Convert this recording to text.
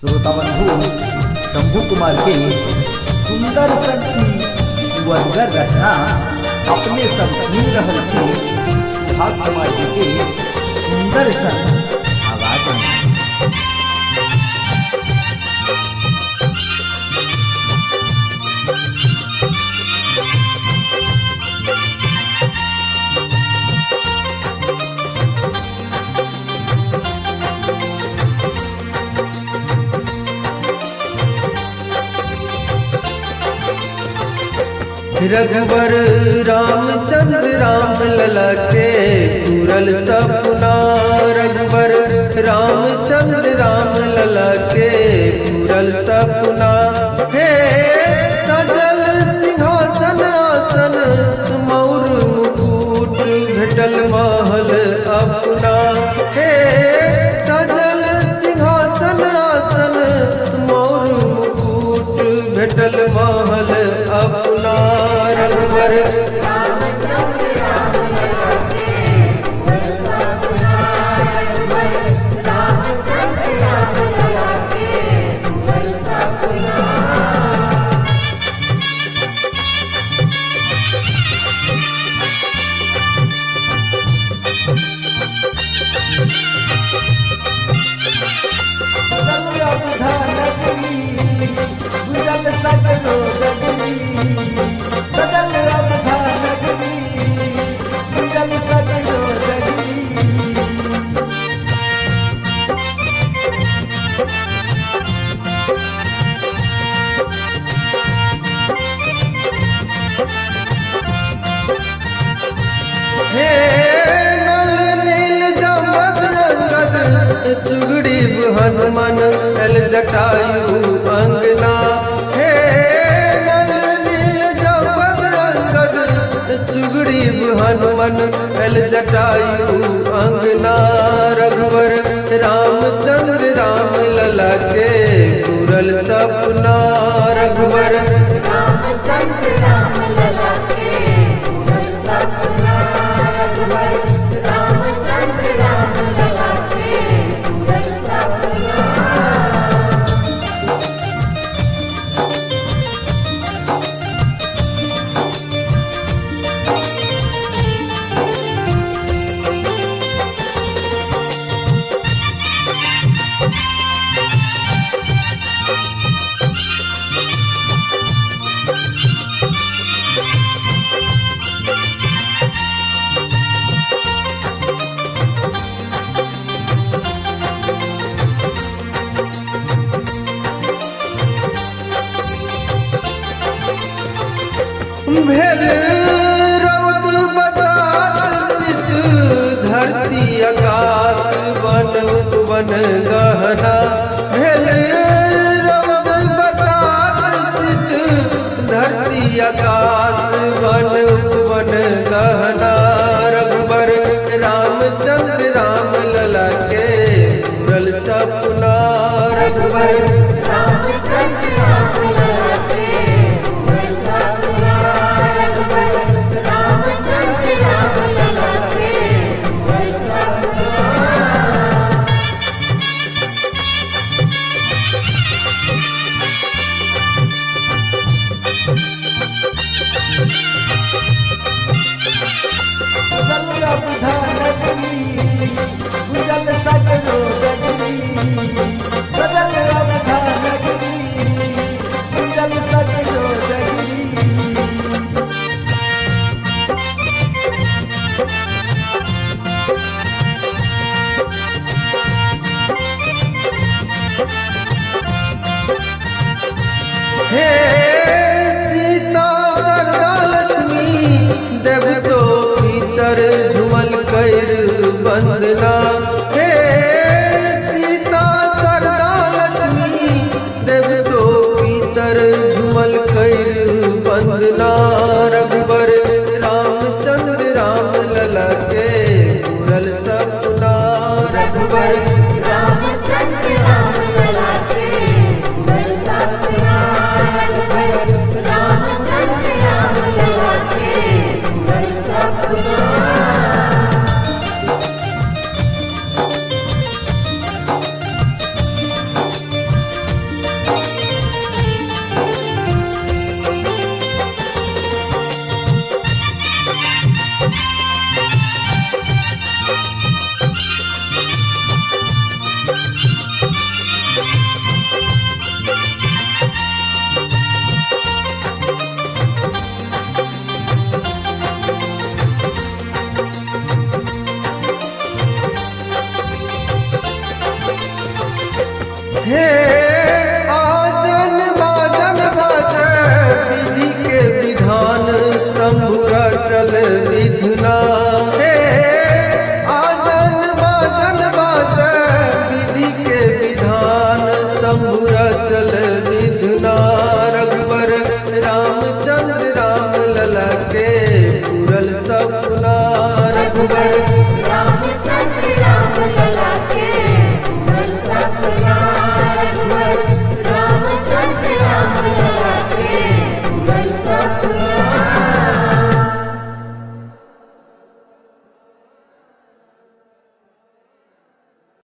श्रोताबंधु शंभू कुमार के सुंदर संगी सुअनगर रचना अपने सब सुन रहल छी सुभाष कुमार जी के सुंदर सन आवाज में। रघुवर रामचंद्र राम लला के पूरल सपना। रघुवर रामचंद्र राम लला के पूरल सपना। हे सजल सिंहासन आसन मौर मुकुट भेटल महल अपना। हे सजल सिंहासन आसन मौर मुकुट भेटल महल अपना। रघुवर सुग्रीव हनुमान एल जटायु अंगना। हे नल नील जपद अंगद सुग्रीव हनुमान एल जटायु अंगना। रघुवर रामचंद्र राम लला के पूरल सपना। रघुवर रामचंद्र राम लला के पूरल सपना। रघुवर रामचंद्र राम लला भेल रौद बसात शीत धरती आकाश वन वन गहना। भेल रौद बसात शीत धरती आकाश वन वन गहना। रघुवर रामचंद्र राम लला के पूरल सपना। रघुवर रामचंद्र राम लला के हे सीता सरदा लक्ष्मी देव तो भीतर झुमल कर बंदना। हे सीता सरदा लक्ष्मी देव तो भीतर झुमल कर बंदना। रघुवर रामचंद्र राम लला के पूरल सपना। रघुवर रामचंद्र राम लला के पूरल सपना। रामचंद्र राम लला के पूरल सपना। हे आजन बाजन बाजे विधि के विधान शंभुरा चल विधुना। हे आजन बाजन बाजे विधि के विधान शंभुरा चल विधुना।